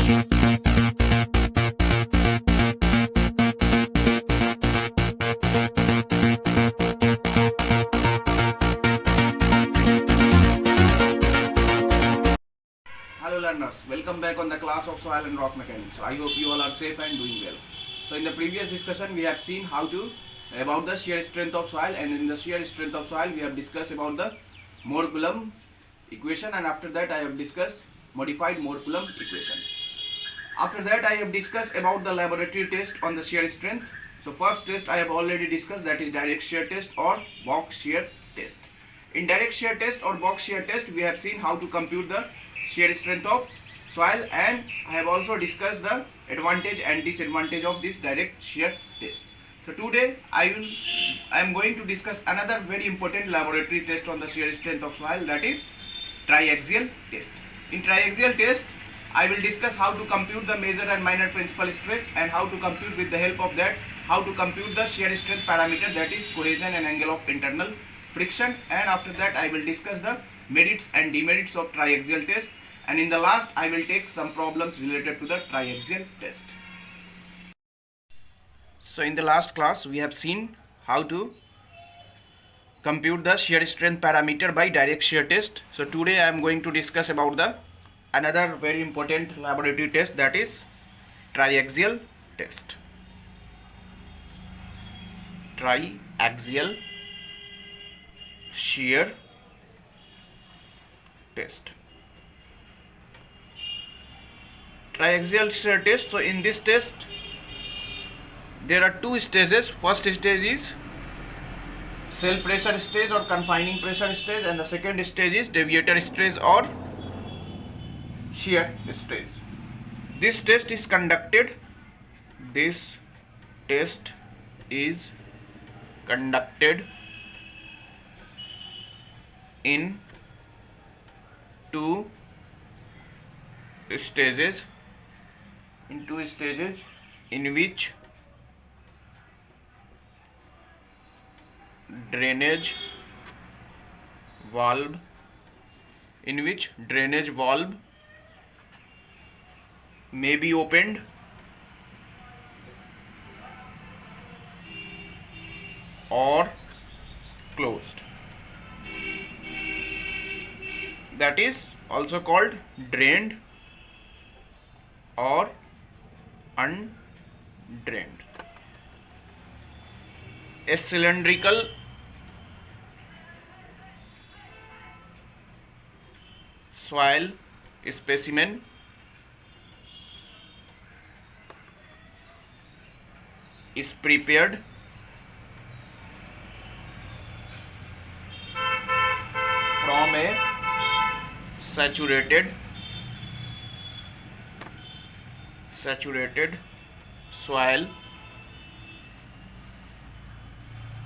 Hello learners, welcome back on the class of soil and rock mechanics. So I hope you all are safe and doing well. So in the previous discussion we have seen how to about the shear strength of soil, and in the shear strength of soil we have discussed about the Mohr-Coulomb equation, and after that I have discussed modified Mohr-Coulomb equation. After that I have discussed about the laboratory test on the shear strength. So first test I have already discussed, that is direct shear test or box shear test. In direct shear test or box shear test we have seen how to compute the shear strength of soil, and I have also discussed the advantage and disadvantage of this direct shear test. So today I am going to discuss another very important laboratory test on the shear strength of soil, that is triaxial test. In triaxial test I will discuss how to compute the major and minor principal stress, and how to compute, with the help of that, how to compute the shear strength parameter, that is cohesion and angle of internal friction, and after that I will discuss the merits and demerits of triaxial test, and in the last I will take some problems related to the triaxial test. So in the last class we have seen how to compute the shear strength parameter by direct shear test. So today I am going to discuss about the another very important laboratory test, that is triaxial test. Triaxial shear test. Triaxial shear test. So in this test there are two stages. First stage is cell pressure stage or confining pressure stage, and the second stage is deviator stage or shear stage. This test is conducted in two stages, in which drainage valve may be opened or closed. That is also called drained or undrained. A cylindrical soil specimen is prepared from a saturated soil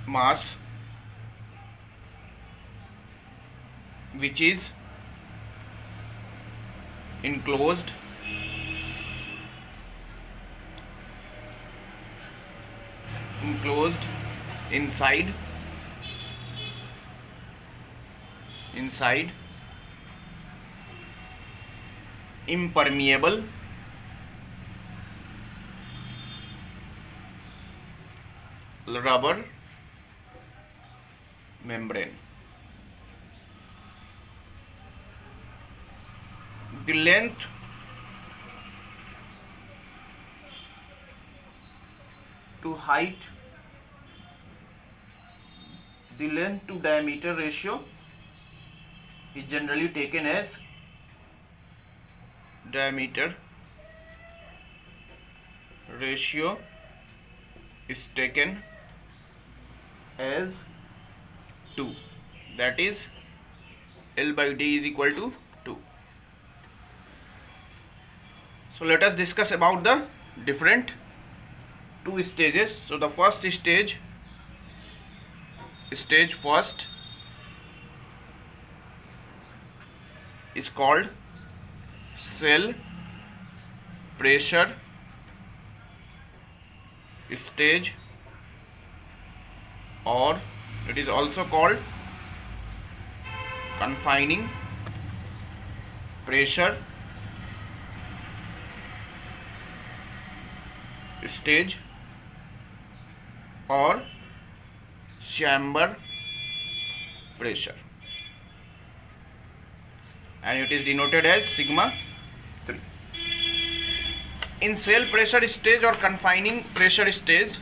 mass, which is enclosed inside impermeable rubber membrane. The length to height, the length to diameter ratio is generally taken as diameter ratio is taken as 2, that is L by D is equal to 2. So let us discuss about the different two stages. So the first stage first is called cell pressure stage, or it is also called confining pressure stage or chamber pressure, and it is denoted as sigma 3. In cell pressure stage or confining pressure stage,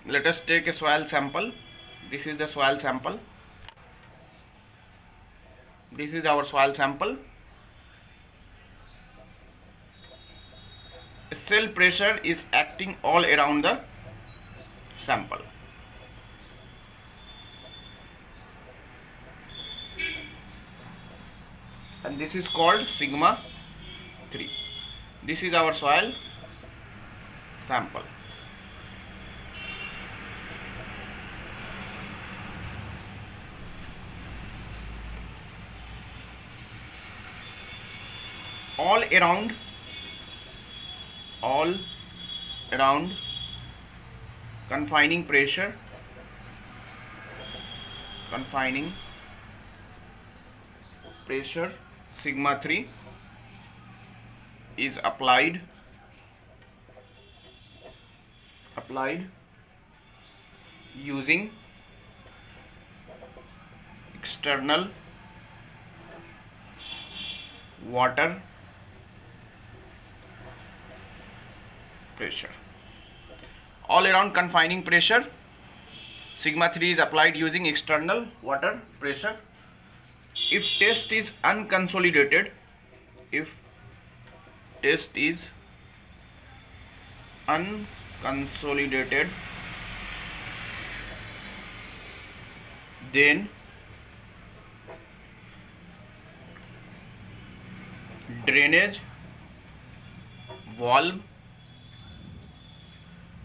let us take a soil sample. This is the soil sample. This is our soil sample. Cell pressure is acting all around the sample. And this is called sigma 3. This is our soil sample. All around confining pressure sigma 3 is applied using external water pressure. All around confining pressure sigma 3 is applied using external water pressure. If test is unconsolidated, then drainage valve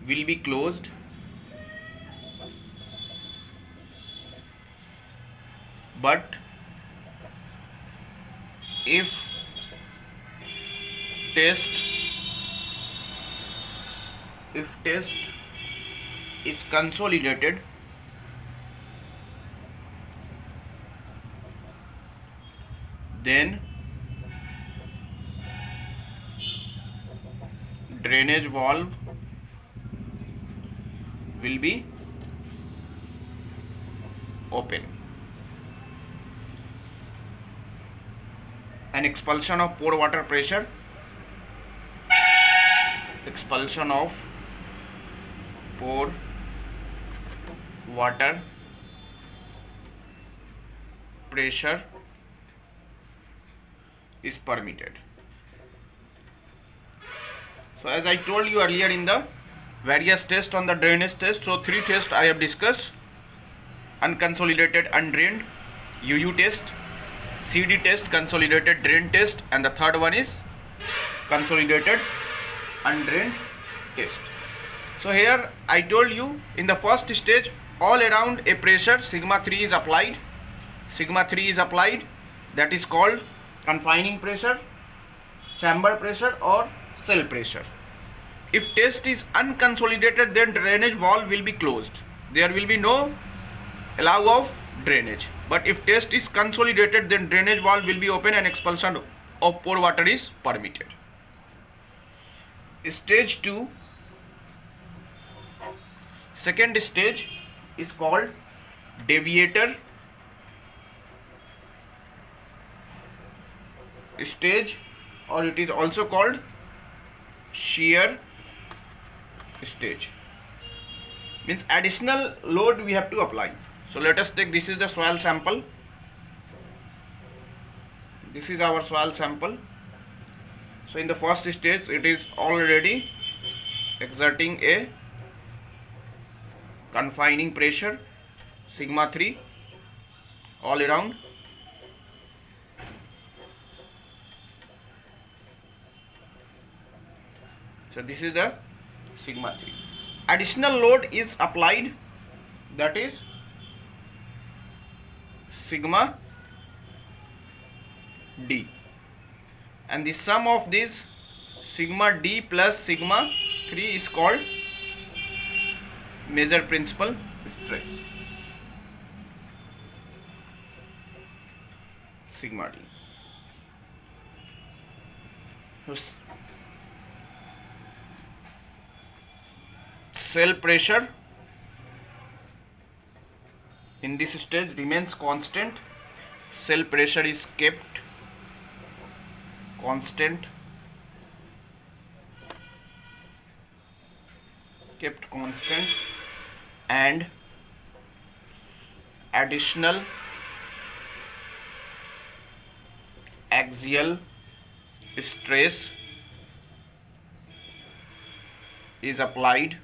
will be closed, but if test is consolidated, then drainage valve will be open. An expulsion of pore water pressure, is permitted. So as I told you earlier in the various tests on the drainage test, so 3 tests I have discussed: unconsolidated undrained, UU test, CD test, consolidated drain test, and the third one is consolidated undrained test. So here I told you in the first stage all around a pressure sigma 3 is applied. That is called confining pressure, chamber pressure or cell pressure. If test is unconsolidated, then drainage valve will be closed. There will be no allow of drainage. But if test is consolidated, then drainage valve will be open and expulsion of pore water is permitted. Stage 2, second stage is called deviator stage, or it is also called shear stage. Means additional load we have to apply. So let us take, this is the soil sample. This is our soil sample. So in the first stage it is already exerting a confining pressure sigma 3 all around. So this is the sigma 3. Additional load is applied, that is sigma D, and the sum of this sigma D plus sigma 3 is called measure principal stress, sigma D. So, cell pressure in this stage remains constant. Cell pressure is kept constant, and additional axial stress is applied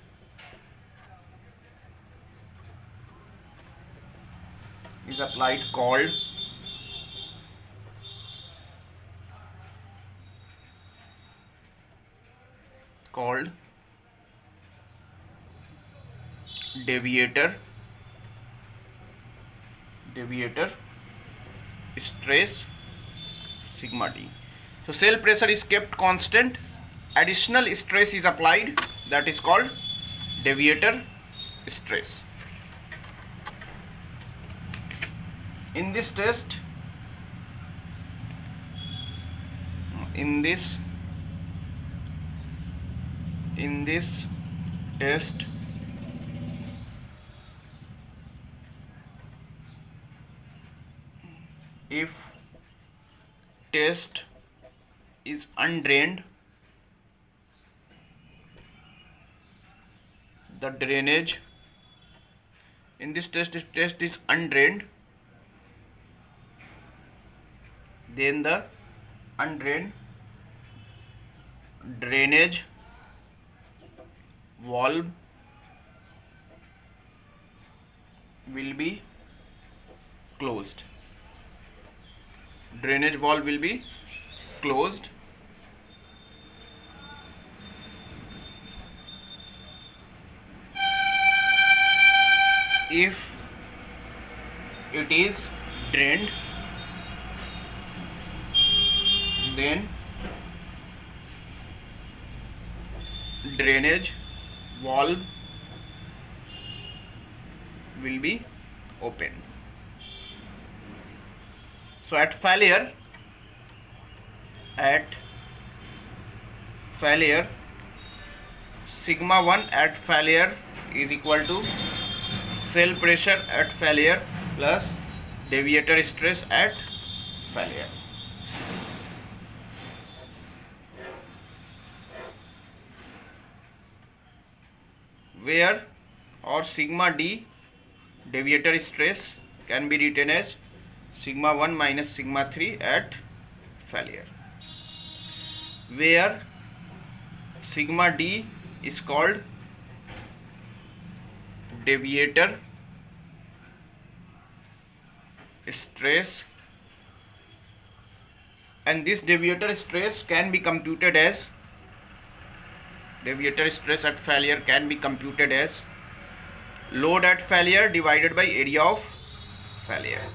called deviator stress sigma d. So cell pressure is kept constant, additional stress is applied, that is called deviator stress. In this test, if test is undrained, the drainage in this test, if test is undrained, then the undrained drainage valve will be closed. Drainage valve will be closed. If it is drained, then drainage valve will be open. So at failure, sigma 1 at failure is equal to cell pressure at failure plus deviator stress at failure. Where or sigma d deviator stress can be written as sigma 1 minus sigma 3 at failure, where sigma d is called deviator stress, and this deviator stress can be computed as deviator stress at failure can be computed as load at failure divided by area of failure,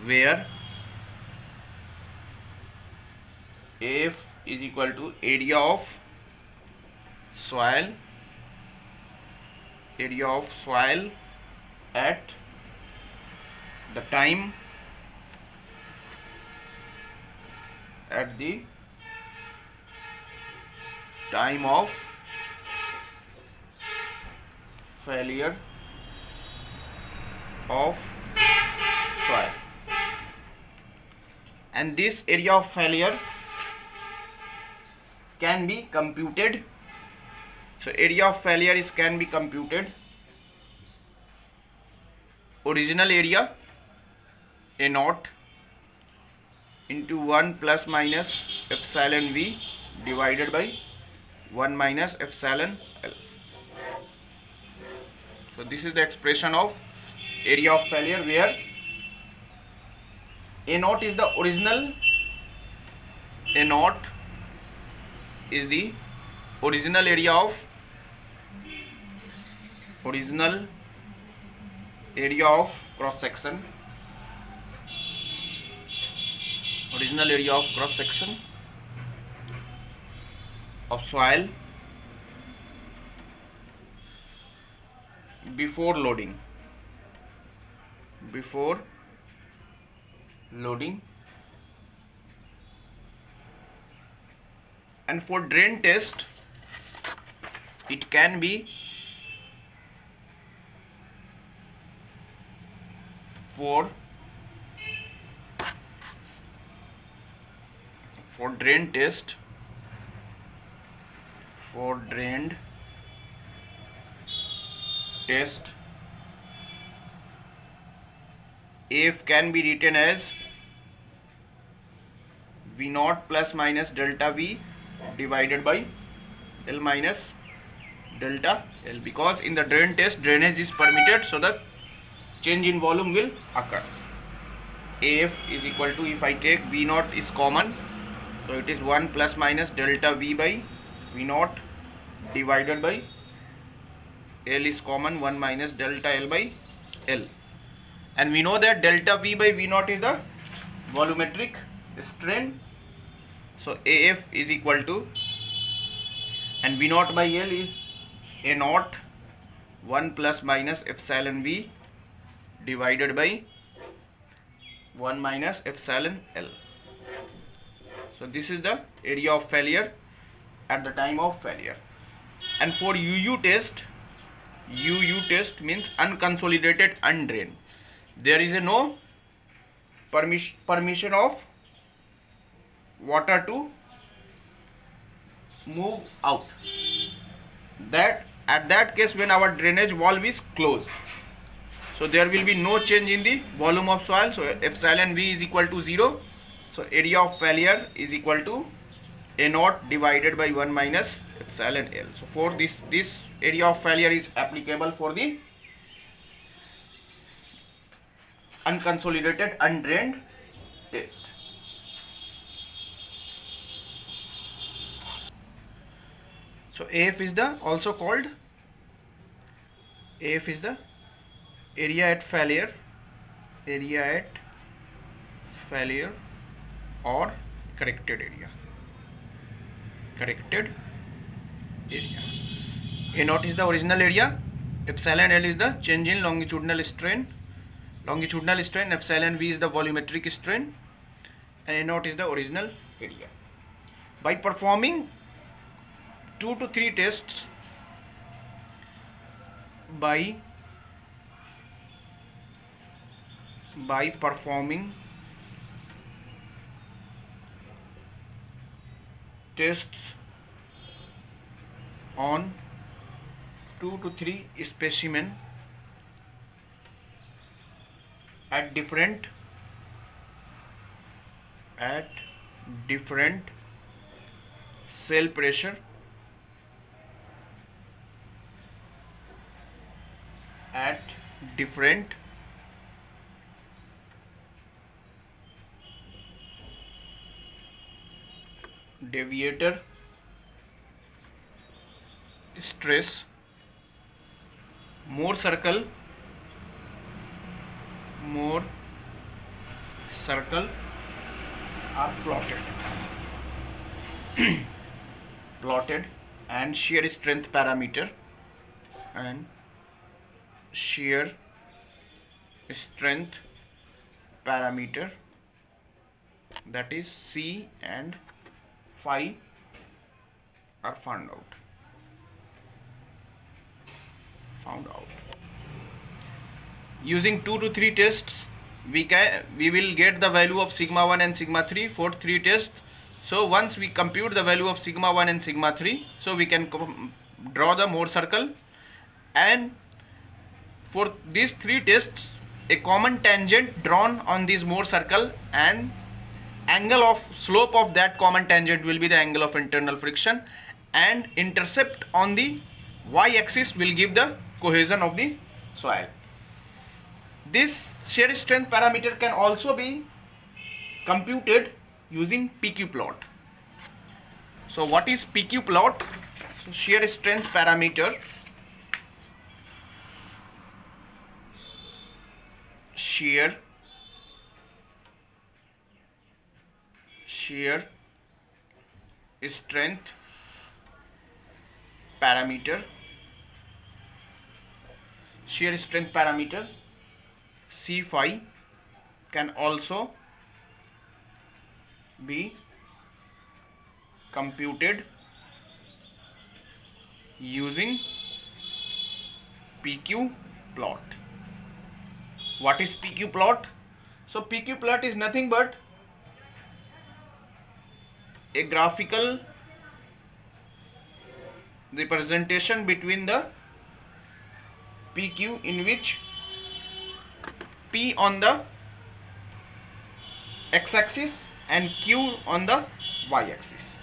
where F is equal to area of soil at the time of failure of soil, and this area of failure can be computed. So area of failure can be computed original area A naught into 1 plus minus epsilon V divided by 1 minus epsilon L. So this is the expression of area of failure, where A naught is the original area of cross section, of soil before loading, And for drain test, it can be for drain test, for drained test, AF can be written as V naught plus minus delta V divided by L minus delta L, because in the drain test drainage is permitted, so the change in volume will occur. AF is equal to, if I take V naught is common, so it is 1 plus minus delta V by V naught divided by L is common, 1 minus delta L by L. And we know that delta V by V naught is the volumetric strain. So AF is equal to, and V naught by L is A naught 1 plus minus epsilon V divided by 1 minus epsilon L. So this is the area of failure at the time of failure. And for UU test means unconsolidated undrained. There is no permission of water to move out. That at that case, when our drainage valve is closed, so there will be no change in the volume of soil. So epsilon V is equal to 0. So area of failure is equal to A naught divided by 1 minus epsilon L. So for this area of failure is applicable for the unconsolidated undrained test. So AF is the also called, AF is the area at failure or corrected area. A naught is the original area, epsilon L is the change in longitudinal strain, epsilon V is the volumetric strain, and A naught is the original area. By performing 2 to 3 tests, by performing tests on 2 to 3 specimen at different cell pressure, at different deviator stress, Mohr circle are plotted and shear strength parameter that is C and phi are found out. Using 2 to 3 tests, we will get the value of sigma 1 and sigma 3 for 3 tests. So once we compute the value of sigma 1 and sigma 3, so we can draw the Mohr circle, and for these 3 tests, a common tangent drawn on this Mohr circle, and angle of slope of that common tangent will be the angle of internal friction, and intercept on the y-axis will give the cohesion of the soil. This shear strength parameter can also be computed using PQ plot. So what is PQ plot? So shear strength parameter, shear strength parameter C phi can also be computed using PQ plot. What is PQ plot? So PQ plot is nothing but a graphical representation between the PQ, in which P on the x-axis and Q on the y-axis,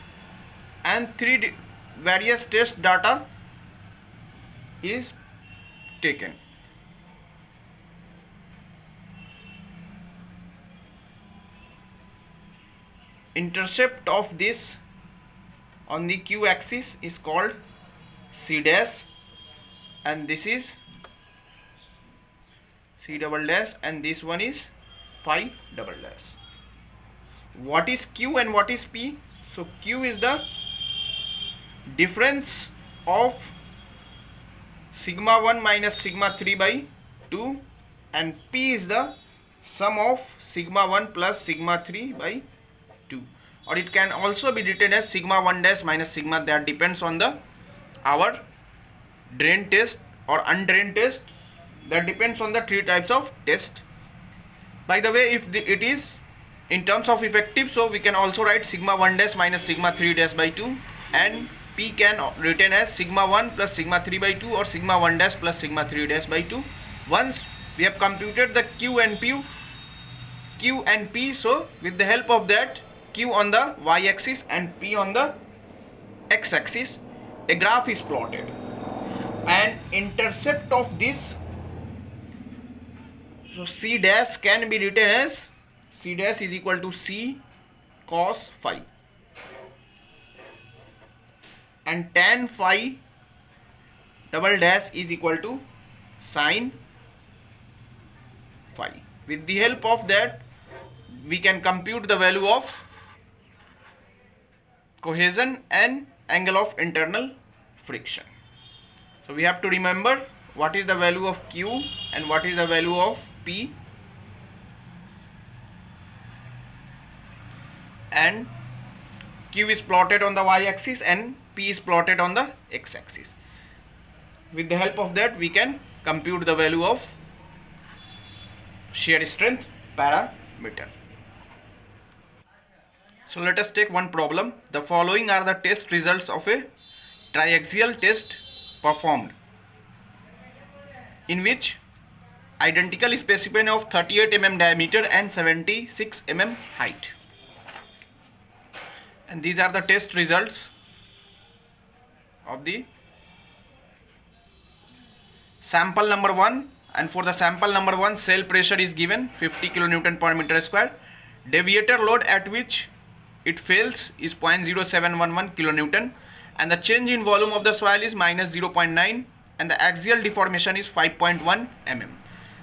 and three various test data is taken. Intercept of this on the Q axis is called C dash, and this is C double dash, and this one is phi double dash. What is Q and what is P? So Q is the difference of sigma 1 minus sigma 3 by 2, and P is the sum of sigma 1 plus sigma 3 by 2, or it can also be written as sigma 1 dash minus sigma. That depends on the our drain test or undrained test. That depends on the three types of test. By the way, if it is in terms of effective, so we can also write sigma 1 dash minus sigma 3 dash by 2, and P can written as sigma 1 plus sigma 3 by 2 or sigma 1 dash plus sigma 3 dash by 2. Once we have computed the Q and P, so with the help of that, Q on the y-axis and P on the x-axis, a graph is plotted, and intercept of this, so C dash can be written as C dash is equal to C cos phi, and tan phi double dash is equal to sin phi. With the help of that, we can compute the value of cohesion and angle of internal friction. So we have to remember what is the value of Q and what is the value of P, and Q is plotted on the y-axis and P is plotted on the x-axis. With the help of that, we can compute the value of shear strength parameter. So let us take one problem. The following are the test results of a triaxial test performed, in which identical specimen of 38 mm diameter and 76 mm height. And these are the test results of the sample number 1. And for the sample number 1, cell pressure is given 50 kN per meter square. Deviator load at which it fails is 0.0711 kN, and the change in volume of the soil is minus 0.9, and the axial deformation is 5.1 mm.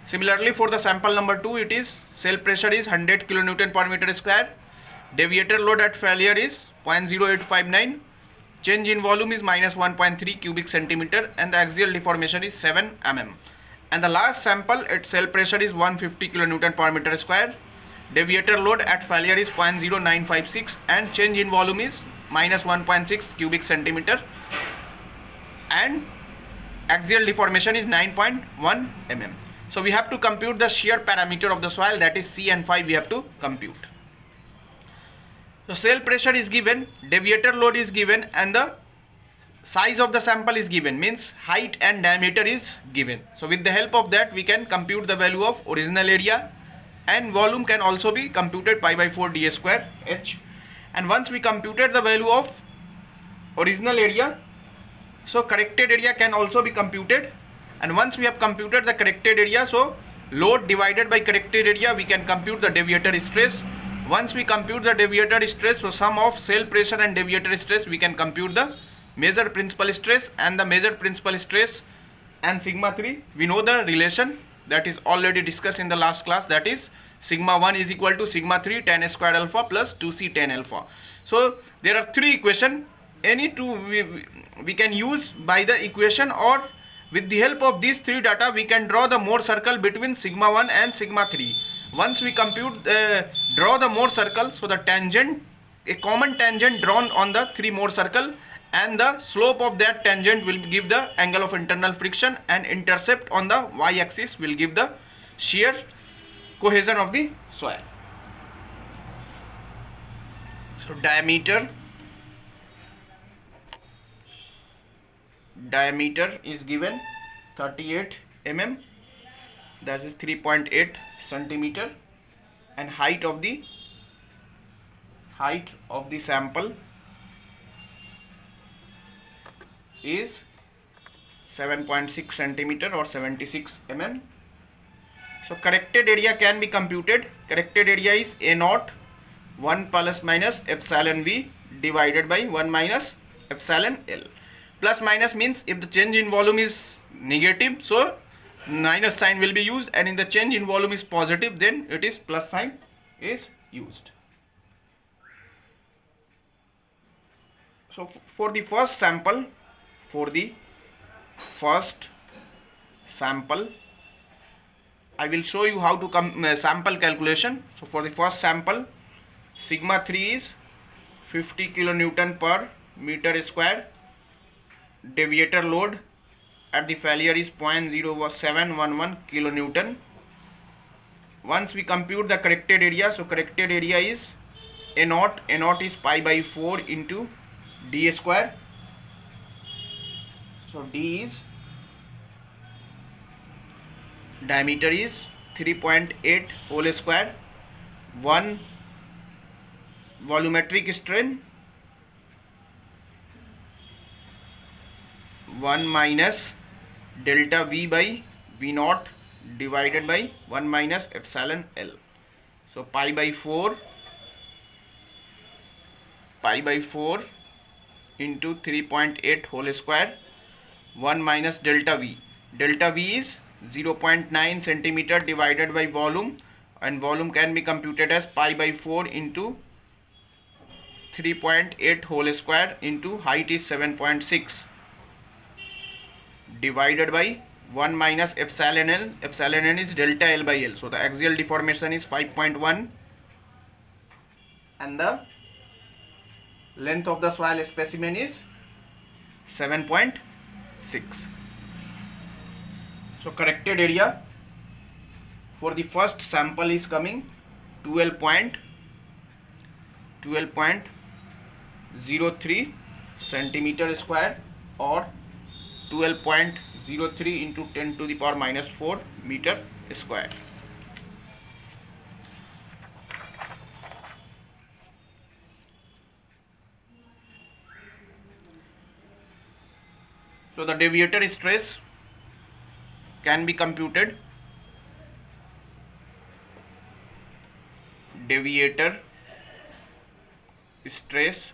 Similarly, for the sample number 2, it is cell pressure is 100 kN per meter square. Deviator load at failure is 0.0859. Change in volume is minus 1.3 cubic centimeter, and the axial deformation is 7 mm. And the last sample at cell pressure is 150 kN per meter square. Deviator load at failure is 0.0956, and change in volume is minus 1.6 cubic centimeter, and axial deformation is 9.1 mm. So we have to compute the shear parameter of the soil, that is C and phi we have to compute. So cell pressure is given, deviator load is given, and the size of the sample is given, means height and diameter is given. So with the help of that, we can compute the value of original area, and volume can also be computed pi by 4 dA square h. And once we computed the value of original area, so corrected area can also be computed. And once we have computed the corrected area, so load divided by corrected area, we can compute the deviator stress. Once we compute the deviator stress, so sum of cell pressure and deviator stress, we can compute the measured principal stress, and the measured principal stress and sigma 3, we know the relation that is already discussed in the last class, that is sigma 1 is equal to sigma 3 tan squared alpha plus 2c tan alpha. So there are three equations, any two we can use by the equation, or with the help of these three data we can draw the Mohr circle between sigma 1 and sigma 3. Once we compute draw the Mohr circle, so the tangent a common tangent drawn on the 3 more circle, and the slope of that tangent will give the angle of internal friction, and intercept on the y-axis will give the shear cohesion of the soil. So diameter is given 38 mm, that is 3.8 centimeter, and height of the sample is 7.6 centimeter or 76 mm. So corrected area can be computed. Corrected area is A naught 1 plus minus epsilon V divided by 1 minus epsilon L. Plus minus means if the change in volume is negative, so minus sign will be used, and if the change in volume is positive, then it is plus sign is used. So for the first sample, I will show you how to sample calculation. So for the first sample, sigma 3 is 50 kilonewton per meter square. Deviator load at the failure is 0.0711 kilonewton. Once we compute the corrected area, so corrected area is A naught is pi by 4 into d square. So d is, diameter is 3.8 whole square, 1 volumetric strain, 1 minus delta V by V naught divided by 1 minus epsilon L. So pi by 4 into 3.8 whole square, 1 minus delta V. Delta V is 0.9 centimeter divided by volume, and volume can be computed as pi by 4 into 3.8 whole square into height is 7.6 divided by 1 minus epsilon L. Epsilon L is delta L by L. So the axial deformation is 5.1, and the length of the soil specimen is 7.6. So corrected area for the first sample is coming 12.03 centimeter square, or 12.03 into 10 to the power minus 4 meter square. So the deviator stress can be computed. Deviator stress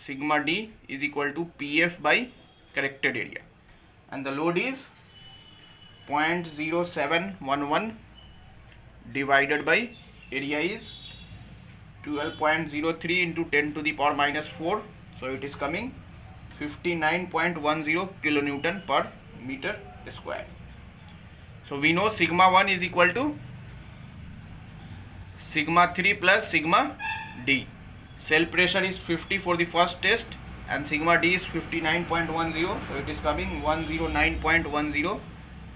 sigma d is equal to PF by corrected area, and the load is 0.0711 divided by area is 12.03 into 10 to the power minus 4, so it is coming 59.10 kilonewton per meter square. So we know sigma 1 is equal to sigma 3 plus sigma d. Cell pressure is 50 for the first test, and sigma d is 59.10, so it is coming 109.10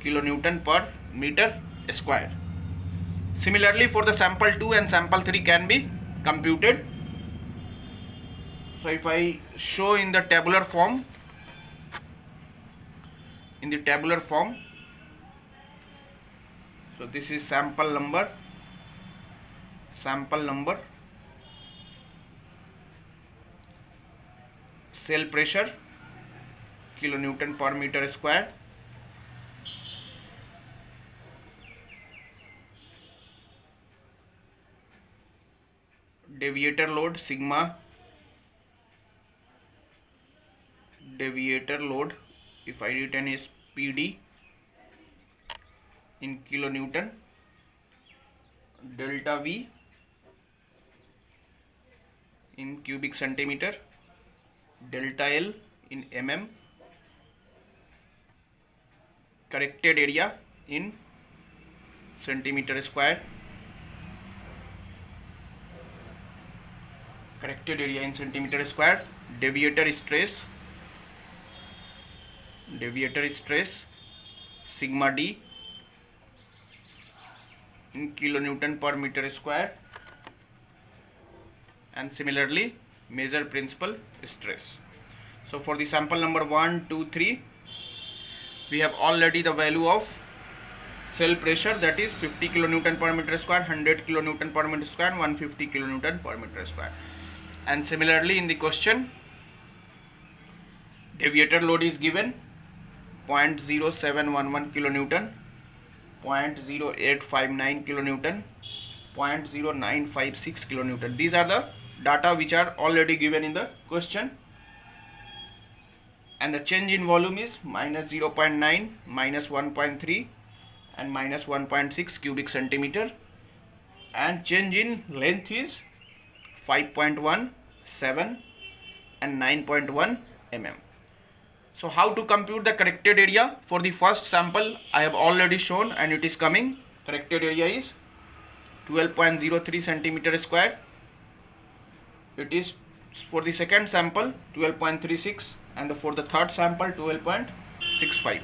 kilonewton per meter square. Similarly, for the sample 2 and sample 3 can be computed. So if I show in the tabular form, so this is sample number, cell pressure kilonewton per meter square, deviator load sigma, if I written is PD in kilonewton, delta V in cubic centimeter, delta L in mm, corrected area in centimeter square, corrected area in centimeter square, deviator stress sigma d in kilonewton per meter square, and similarly measure principal stress. So for the sample number 1, 2, 3, we have already the value of cell pressure, that is 50 kilonewton per meter square, 100 kilonewton per meter square, and 150 kilonewton per meter square. And similarly in the question, deviator load is given 0.0711 kilonewton, 0.0859 kilonewton, 0.0956 kilonewton. These are the data which are already given in the question, and the change in volume is minus 0.9, minus 1.3, and minus 1.6 cubic centimeter, and change in length is 5.1, 7, and 9.1 mm. So how to compute the corrected area? For the first sample I have already shown, and it is coming. Corrected area is 12.03 centimeter square. It is for the second sample 12.36, and for the third sample 12.65.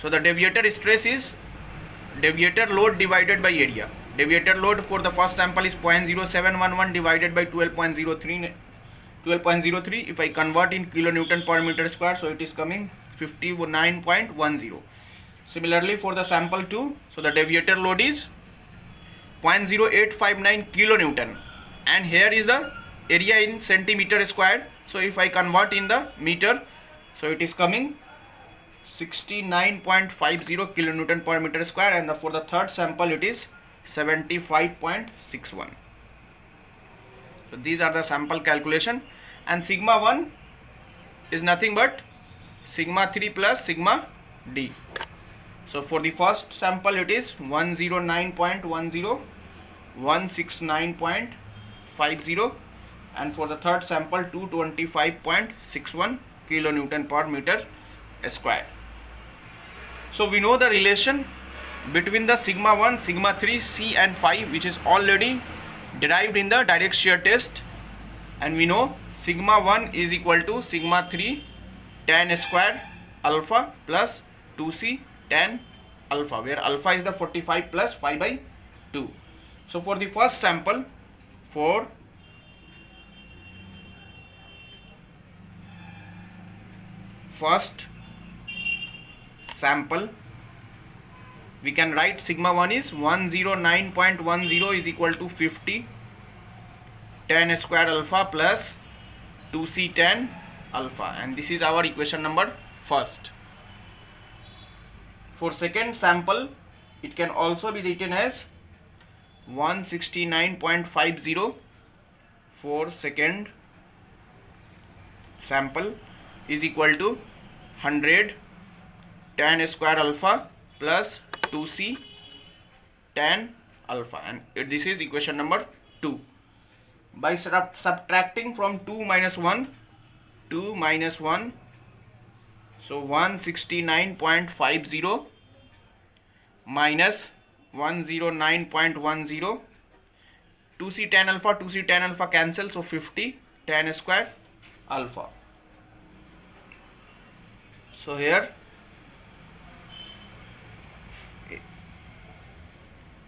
So the deviator stress is deviator load divided by area. Deviator load for the first sample is 0.0711 divided by 12.03. If I convert in kilonewton per meter square, so it is coming 59.10. Similarly for the sample 2, so the deviator load is 0.0859 kilonewton, and here is the area in centimeter square. So if I convert in the meter, so it is coming 69.50 kilonewton per meter square, and for the third sample it is 75.61. So these are the sample calculation, and sigma 1 is nothing but sigma 3 plus sigma d. So for the first sample it is 109.10, 169.50, and for the third sample 225.61 kilonewton per meter square. So we know the relation between the sigma 1, sigma 3, C and phi, which is already derived in the direct shear test, and we know sigma 1 is equal to sigma 3 tan square alpha plus 2c tan alpha, where alpha is the 45 plus pi by 2. So for the first sample, for first sample, we can write sigma 1 is 109.10 is equal to 50 tan square alpha plus 2c tan alpha, and this is our equation number first. For second sample, it can also be written as 169.50 for second sample is equal to 100 tan square alpha plus 2c tan alpha, and this is equation number 2. By subtracting from 2 minus 1, 2 minus 1, so 169.50 minus 109.10, 2c tan alpha cancel, so 50 tan square alpha. So here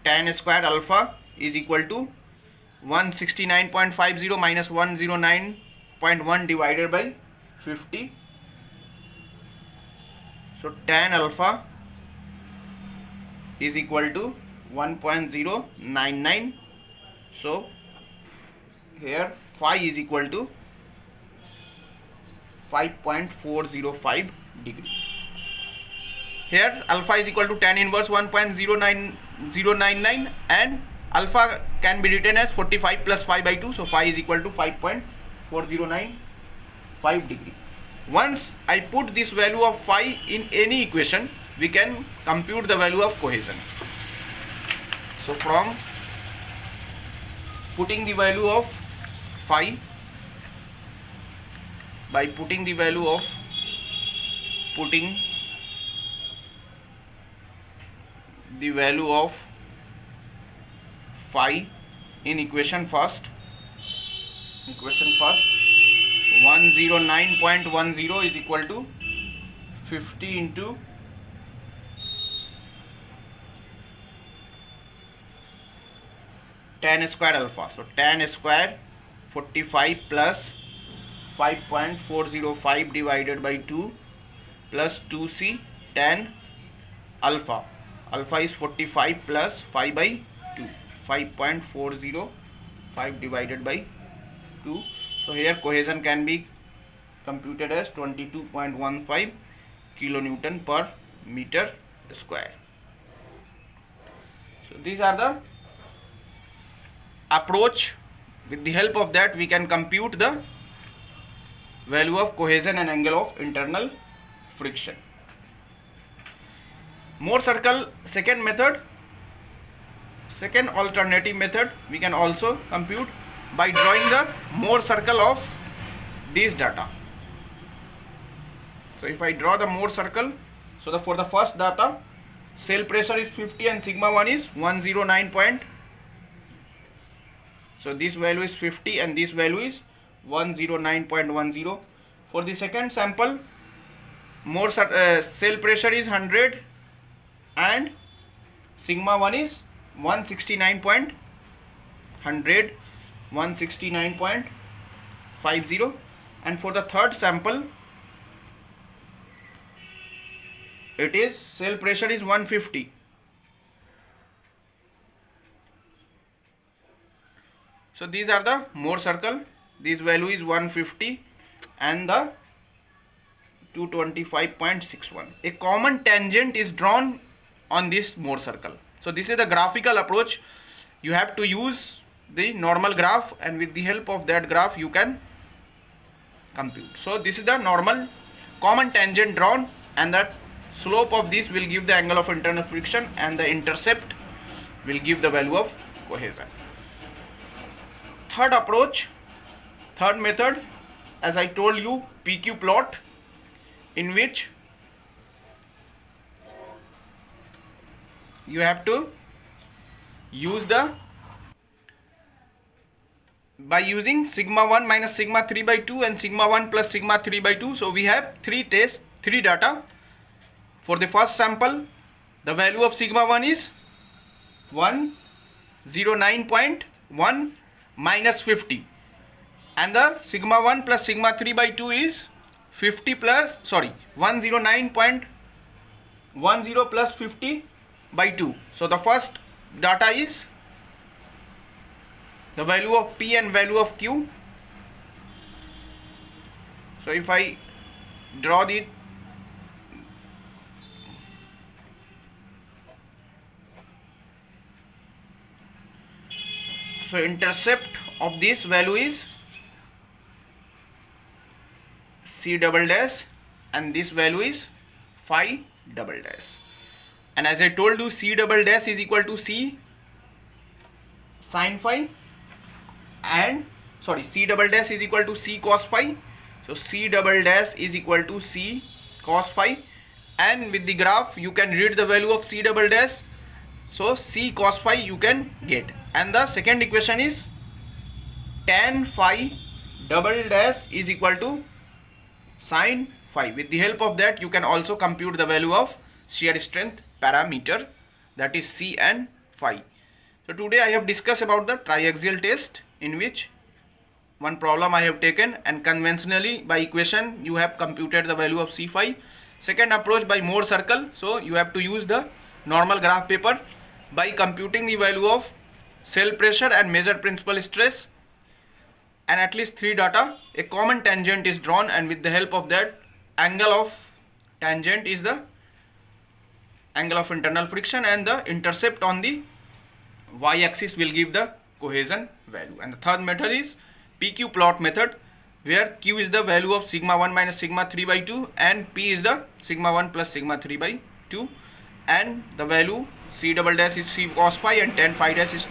tan square alpha is equal to 169.50 minus 109.1 divided by 50. So tan alpha is equal to 1.099. So here phi is equal to 5.405 degree. Here alpha is equal to tan inverse 1.099, and alpha can be written as 45 plus phi by 2, so phi is equal to 5.4095 degree. Once I put this value of phi in any equation, we can compute the value of cohesion. So from putting the value of phi, by putting the value of phi in equation first, Equation first, 109.10 is equal to 50 into 10 square alpha. So 10 square 45 plus 5.405 divided by 2 plus 2c 10 alpha. Alpha is 45 plus 5 by 2. 5.405 divided by 2. So here cohesion can be computed as 22.15 kilonewton per meter square. So these are the approach. With the help of that we can compute the value of cohesion and angle of internal friction. Mohr circle, second method, second alternative method, we can also compute by drawing the Mohr circle of these data. So if I draw the Mohr circle, so for the first data, cell pressure is 50 and sigma 1 is 109. So this value is 50 and this value is 109.10. For the second sample, Mohr cell pressure is 100 and sigma 1 is 169.50, and for the third sample it is cell pressure is 150. So these are the Mohr circle. This value is 150 and the 225.61. A common tangent is drawn on this Mohr circle. So this is the graphical approach. You have to use the normal graph, and with the help of that graph you can compute. So this is the normal common tangent drawn, and the slope of this will give the angle of internal friction and the intercept will give the value of cohesion. Third approach, third method, as I told you, PQ plot, in which you have to use by using sigma 1 minus sigma 3 by 2 and sigma 1 plus sigma 3 by 2. So we have three data. For the first sample, the value of sigma 1 is 109.1 minus 50, and the sigma 1 plus sigma 3 by 2 is 109.10 plus 50 by 2. So the first data is the value of P and value of Q. So if I draw the intercept of this value is C double dash and this value is phi double dash. And as I told you, C double dash is equal to C sin phi, and C double dash is equal to C cos phi. So C double dash is equal to C cos phi, and with the graph you can read the value of C double dash. So C cos phi you can get, and the second equation is tan phi double dash is equal to sin phi. With the help of that you can also compute the value of shear strength parameter, that is C and phi. So today I have discussed about the triaxial test, in which one problem I have taken, and conventionally by equation you have computed the value of C phi. Second approach by Mohr circle, so you have to use the normal graph paper by computing the value of cell pressure and measure principal stress, and at least three data. A common tangent is drawn, and with the help of that, angle of tangent is the angle of internal friction, and the intercept on the y-axis will give the cohesion value. And the third method is PQ plot method, where Q is the value of sigma 1 minus sigma 3 by 2 and P is the sigma 1 plus sigma 3 by 2, and the value C double dash is C cos phi and tan phi dash is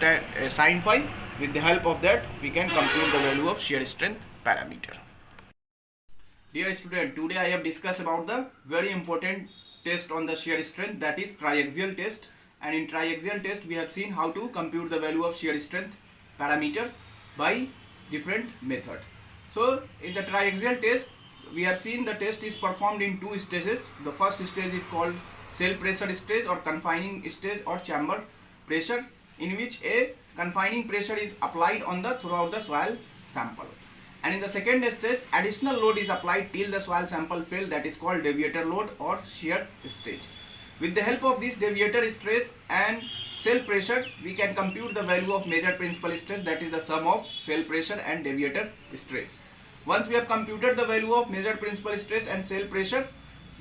sin phi. With the help of that we can compute the value of shear strength parameter. Dear student, today I have discussed about the very important test on the shear strength, that is triaxial test. And in triaxial test we have seen how to compute the value of shear strength parameter by different method. So in the triaxial test, we have seen the test is performed in two stages. The first stage is called cell pressure stage or confining stage or chamber pressure, in which a confining pressure is applied on the throughout the soil sample. And in the second stage, additional load is applied till the soil sample fail, that is called deviator load or shear stage. With the help of this deviator stress and cell pressure, we can compute the value of measured principal stress, that is the sum of cell pressure and deviator stress. Once we have computed the value of measured principal stress and cell pressure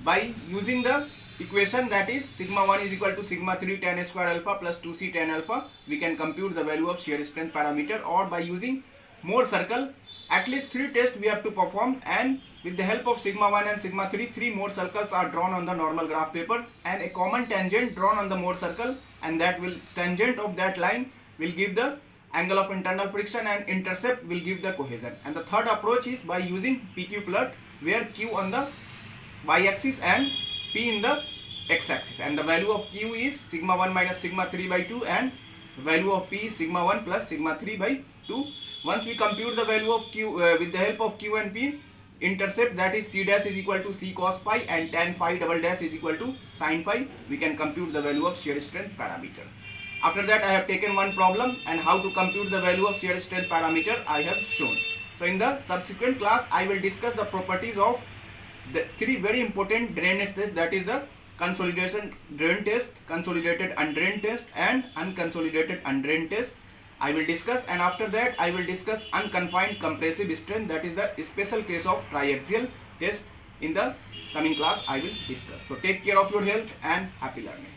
by using the equation, that is sigma 1 is equal to sigma 3 tan square alpha plus 2c tan alpha, we can compute the value of shear strength parameter. Or by using Mohr circle, at least 3 tests we have to perform, and with the help of sigma 1 and sigma 3, 3 Mohr circles are drawn on the normal graph paper and a common tangent drawn on the Mohr circle, and that will tangent of that line will give the angle of internal friction and intercept will give the cohesion. And the third approach is by using PQ plot, where Q on the y-axis and P in the x-axis, and the value of Q is sigma 1 minus sigma 3 by 2 and value of P is sigma 1 plus sigma 3 by 2. Once we compute the value of Q with the help of Q and P, intercept, that is C dash is equal to C cos phi and tan phi double dash is equal to sin phi, we can compute the value of shear strength parameter. After that, I have taken one problem, and how to compute the value of shear strength parameter I have shown. So in the subsequent class, I will discuss the properties of the 3 very important drainage tests, that is the consolidation drain test, consolidated undrained test and unconsolidated undrained test. I will discuss, and after that I will discuss unconfined compressive strength, that is the special case of triaxial test. In the coming class I will discuss. So take care of your health and happy learning.